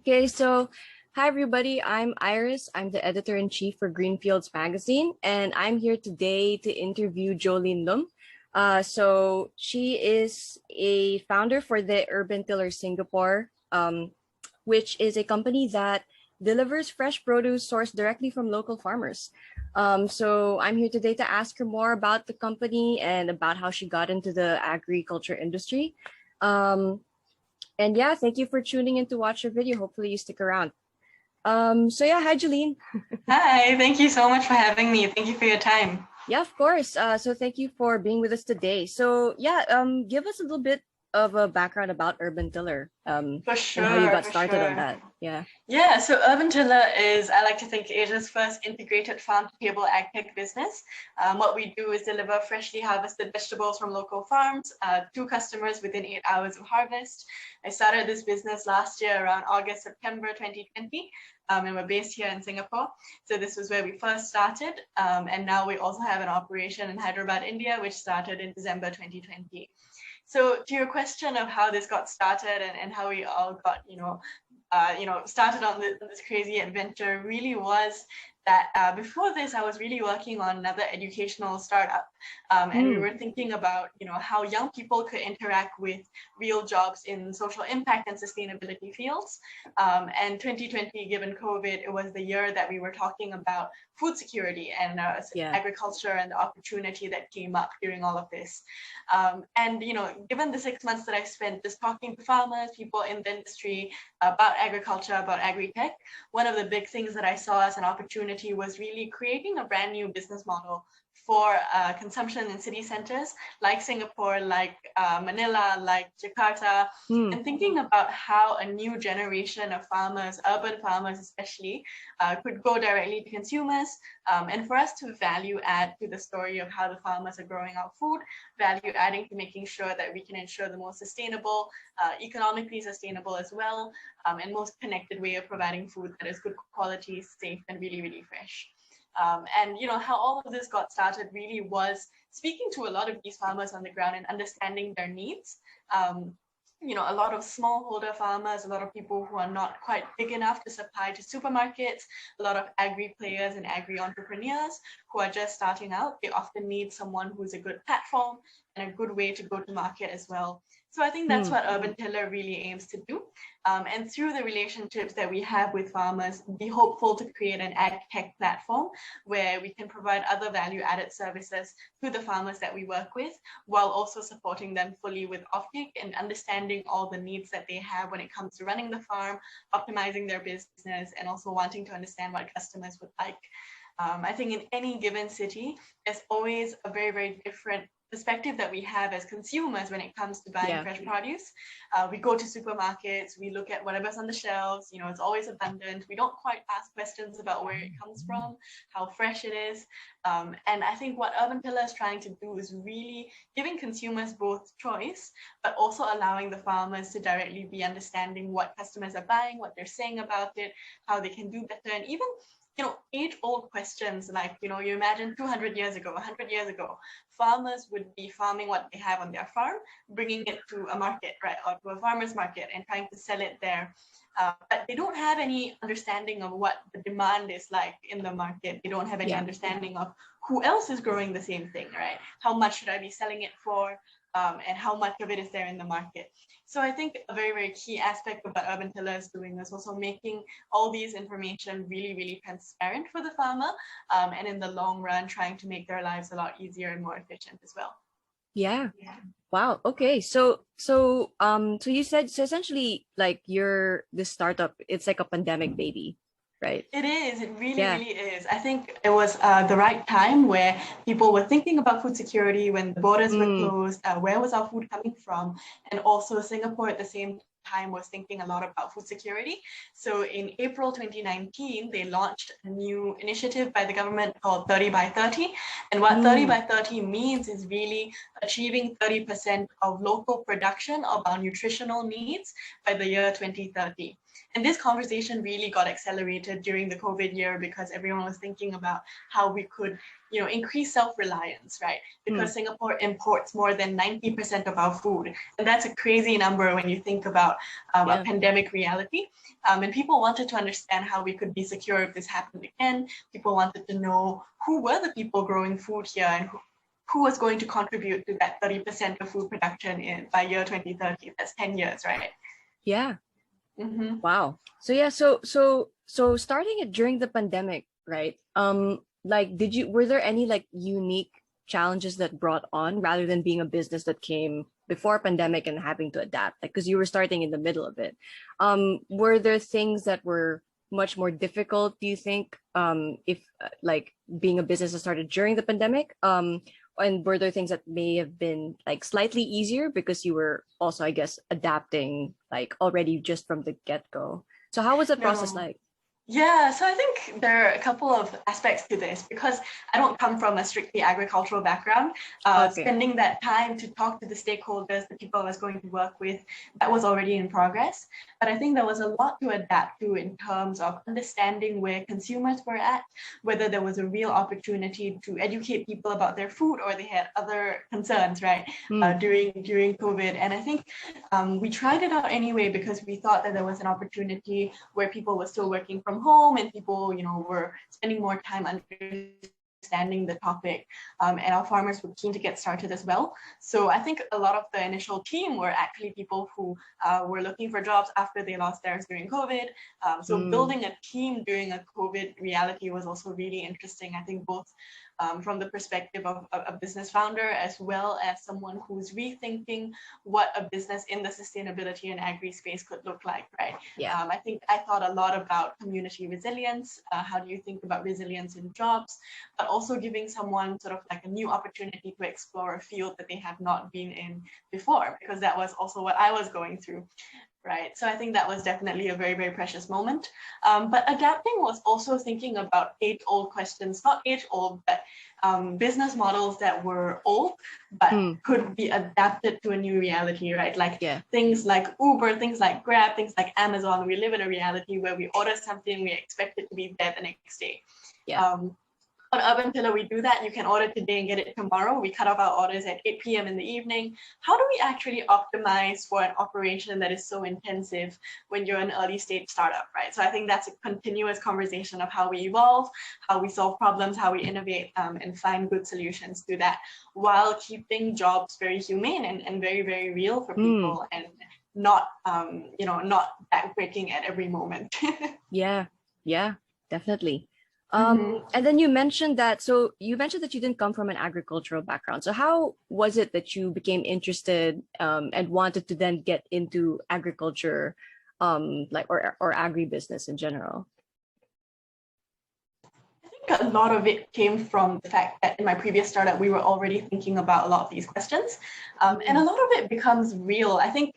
Okay, so hi everybody. I'm Iris. I'm the editor-in-chief for Greenfields magazine, and I'm here today to interview Jolene Lum. So she is a founder for the Urban Tiller Singapore, which is a company that delivers fresh produce sourced directly from local farmers. So I'm here today to ask her more about the company and about how she got into the agriculture industry. Um, and yeah, thank you for tuning in to watch your video. Hopefully you stick around. So yeah, hi Jolene. Hi, thank you so much for having me. Thank you for your time. Yeah, of course. So thank you for being with us today. So yeah, give us a little bit of a background about Urban Tiller, For and how you sure, got for started on sure. that. Yeah. Yeah, so Urban Tiller is, I like to think, Asia's first integrated farm-to-table ag tech business. What we do is deliver freshly harvested vegetables from local farms to customers within 8 hours of harvest. I started this business last year around August, September 2020, and we're based here in Singapore. So this was where we first started, and now we also have an operation in Hyderabad, India, which started in December 2020. So to your question of how this got started and how we all got, started on this crazy adventure really was that before this, I was really working on another educational startup. And we were thinking about, how young people could interact with real jobs in social impact and sustainability fields. And 2020, given COVID, it was the year that we were talking about food security and agriculture and the opportunity that came up during all of this. And, given the 6 months that I spent just talking to farmers, people in the industry about agriculture, about agri-tech, one of the big things that I saw as an opportunity was really creating a brand new business model for consumption in city centers like Singapore, like Manila, like Jakarta, and thinking about how a new generation of farmers, urban farmers especially, could go directly to consumers, and for us to value add to the story of how the farmers are growing our food, value adding to making sure that we can ensure the most sustainable, economically sustainable as well, and most connected way of providing food that is good quality, safe, and really, really fresh. And how all of this got started really was speaking to a lot of these farmers on the ground and understanding their needs. A lot of smallholder farmers, a lot of people who are not quite big enough to supply to supermarkets, a lot of agri players and agri entrepreneurs who are just starting out. They often need someone who's a good platform and a good way to go to market as well. So I think that's what Urban Tiller really aims to do. And through the relationships that we have with farmers, be hopeful to create an ag tech platform where we can provide other value added services to the farmers that we work with, while also supporting them fully with offtake and understanding all the needs that they have when it comes to running the farm, optimizing their business, and also wanting to understand what customers would like. I think in any given city, there's always a very, very different perspective that we have as consumers when it comes to buying fresh produce. We go to supermarkets, we look at whatever's on the shelves, it's always abundant. We don't quite ask questions about where it comes from, how fresh it is. And I think what Urban Tiller is trying to do is really giving consumers both choice, but also allowing the farmers to directly be understanding what customers are buying, what they're saying about it, how they can do better, and even age-old questions like, you imagine 200 years ago, 100 years ago, farmers would be farming what they have on their farm, bringing it to a market, right, or to a farmer's market and trying to sell it there. But they don't have any understanding of what the demand is like in the market. They don't have any understanding of who else is growing the same thing, right? How much should I be selling it for? And how much of it is there in the market. So I think a very, very key aspect of what Urban Tiller is doing is also making all these information really, really transparent for the farmer, and in the long run, trying to make their lives a lot easier and more efficient as well. Yeah. Wow. Okay. So you said, so essentially like this startup, it's like a pandemic baby, right? It is. It really, really is. I think it was the right time where people were thinking about food security when the borders were closed. Where was our food coming from? And also Singapore at the same time was thinking a lot about food security. So in April 2019, they launched a new initiative by the government called 30 by 30. And what 30 by 30 means is really achieving 30% of local production of our nutritional needs by the year 2030. And this conversation really got accelerated during the COVID year because everyone was thinking about how we could, increase self-reliance, right? Because Singapore imports more than 90% of our food. And that's a crazy number when you think about a pandemic reality. And people wanted to understand how we could be secure if this happened again. People wanted to know who were the people growing food here and who was going to contribute to that 30% of food production by year 2030. That's 10 years, right? Yeah. Mm-hmm. Wow. So yeah, so starting it during the pandemic, right? Like, were there any like unique challenges that brought on rather than being a business that came before pandemic and having to adapt? Like, because you were starting in the middle of it. Were there things that were much more difficult, do you think, if like being a business that started during the pandemic? And were there things that may have been like slightly easier because you were also, I guess, adapting like already just from the get-go? So how was that process No. like? Yeah, so I think there are a couple of aspects to this because I don't come from a strictly agricultural background. Okay. Spending that time to talk to the stakeholders, the people I was going to work with, that was already in progress. But I think there was a lot to adapt to in terms of understanding where consumers were at, whether there was a real opportunity to educate people about their food or they had other concerns, right, during COVID. And I think we tried it out anyway because we thought that there was an opportunity where people were still working from home and people, were spending more time understanding the topic, and our farmers were keen to get started as well. So I think a lot of the initial team were actually people who were looking for jobs after they lost theirs during COVID. So building a team during a COVID reality was also really interesting. I think both from the perspective of a business founder as well as someone who's rethinking what a business in the sustainability and agri space could look like, right? Yeah. I think I thought a lot about community resilience. How do you think about resilience in jobs, but also giving someone sort of like a new opportunity to explore a field that they have not been in before, because that was also what I was going through. Right. So I think that was definitely a very, very precious moment. But adapting was also thinking about age-old questions, not age-old, but business models that were old, but could be adapted to a new reality, right? Like things like Uber, things like Grab, things like Amazon. We live in a reality where we order something, we expect it to be there the next day. Yeah. On Urban Pillar, we do that. You can order today and get it tomorrow. We cut off our orders at 8 p.m. in the evening. How do we actually optimize for an operation that is so intensive when you're an early stage startup, right? So I think that's a continuous conversation of how we evolve, how we solve problems, how we innovate, and find good solutions to that while keeping jobs very humane and very, very real for people and not, not backbreaking at every moment. Yeah, definitely. And then you mentioned that, you mentioned that you didn't come from an agricultural background. So how was it that you became interested and wanted to then get into agriculture, like or agribusiness in general? I think a lot of it came from the fact that in my previous startup, we were already thinking about a lot of these questions. And a lot of it becomes real. I think,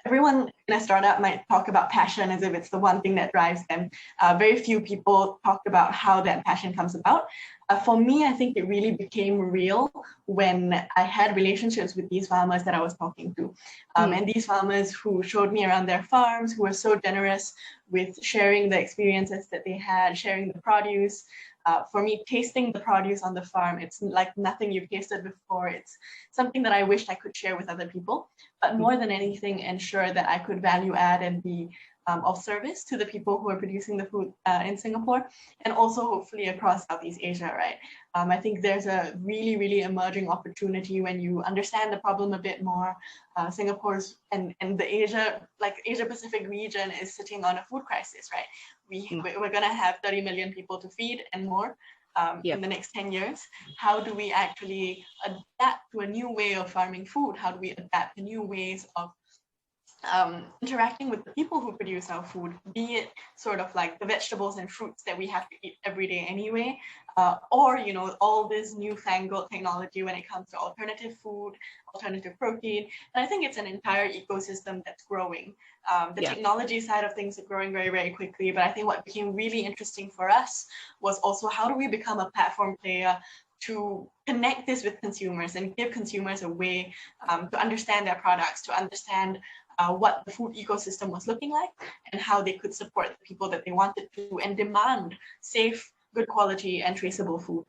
everyone in a startup might talk about passion as if it's the one thing that drives them. Very few people talk about how that passion comes about. For me, I think it really became real when I had relationships with these farmers that I was talking to. And these farmers who showed me around their farms, who were so generous with sharing the experiences that they had, sharing the produce. For me, tasting the produce on the farm, it's like nothing you've tasted before. It's something that I wished I could share with other people, but more than anything, ensure that I could value add and be of service to the people who are producing the food in Singapore, and also hopefully across Southeast Asia, right? I think there's a really, really emerging opportunity when you understand the problem a bit more. Singapore's and the Asia Pacific region is sitting on a food crisis, right? We're going to have 30 million people to feed and more in the next 10 years. How do we actually adapt to a new way of farming food? How do we adapt to new ways of interacting with the people who produce our food, be it sort of like the vegetables and fruits that we have to eat every day anyway, or all this newfangled technology when it comes to alternative food, alternative protein. And I think it's an entire ecosystem that's growing. The technology side of things are growing very, very quickly, but I think what became really interesting for us was also how do we become a platform player to connect this with consumers and give consumers a way to understand their products, to understand what the food ecosystem was looking like and how they could support the people that they wanted to and demand safe, good quality, and traceable food.